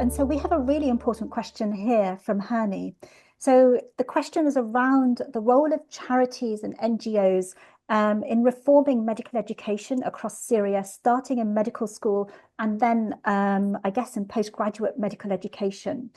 And so we have a really important question here from Hani. So the question is around the role of charities and NGOs in reforming medical education across Syria, starting in medical school and then, I guess, in postgraduate medical education.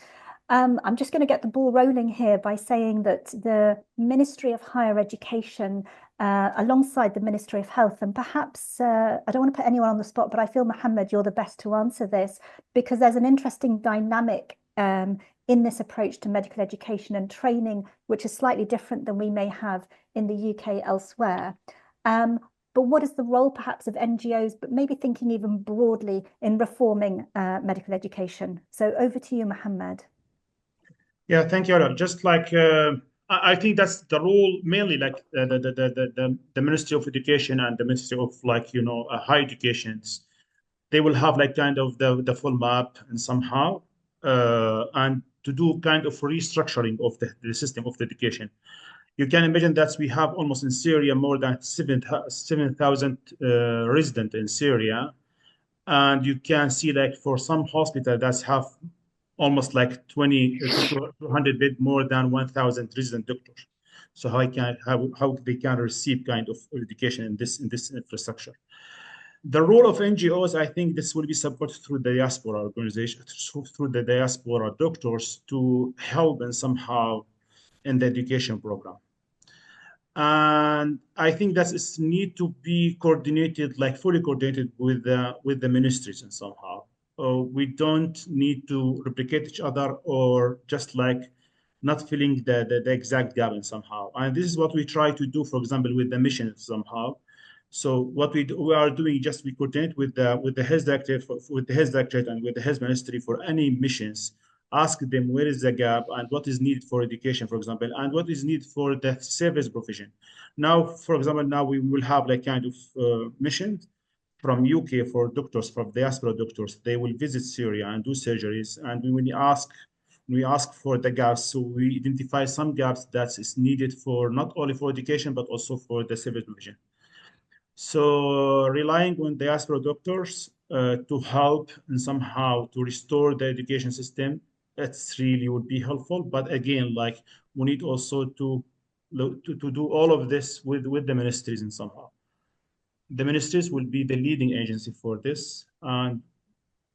I'm just going to get the ball rolling here by saying that the Ministry of Higher Education, alongside the Ministry of Health, and perhaps, I don't want to put anyone on the spot, but I feel, Mohammed, you're the best to answer this, because there's an interesting dynamic in this approach to medical education and training, which is slightly different than we may have in the UK elsewhere. But what is the role perhaps of NGOs, but maybe thinking even broadly in reforming medical education? So over to you, Mohammed. Yeah, thank you. Just like I think that's the role mainly, like the Ministry of Education and the Ministry of higher educations. They will have like kind of the full map and somehow and to do kind of restructuring of the system of the education. You can imagine that we have almost in Syria more than 7,000 residents in Syria, and you can see like for some hospitals that have almost like 200 bed more than 1,000 resident doctors. So how they can receive kind of education in this infrastructure. The role of NGOs, I think this will be supported through the diaspora organization, through the diaspora doctors to help and somehow in the education program. And I think that it need to be coordinated, like fully coordinated with the ministries and somehow. We don't need to replicate each other or just like not filling the exact gap in somehow. And this is what we try to do, for example, with the mission somehow. So what we are doing, just we coordinate with the health directorate, and with the health ministry for any missions. Ask them where is the gap and what is needed for education, for example, and what is needed for the service provision. Now, for example, now we will have like kind of mission from UK for doctors, from diaspora doctors. They will visit Syria and do surgeries, and we ask for the gaps. So we identify some gaps that is needed for not only for education but also for the service provision. So relying on diaspora doctors to help and somehow to restore the education system, that's really would be helpful. But again, like we need also to do all of this with the ministries and somehow. The ministries will be the leading agency for this, and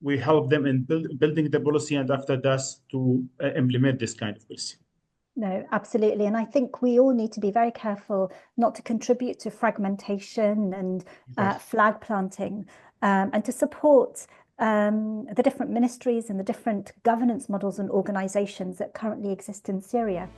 we help them in building the policy, and after that to implement this kind of policy. No, absolutely. And I think we all need to be very careful not to contribute to fragmentation and flag planting, and to support the different ministries and the different governance models and organizations that currently exist in Syria.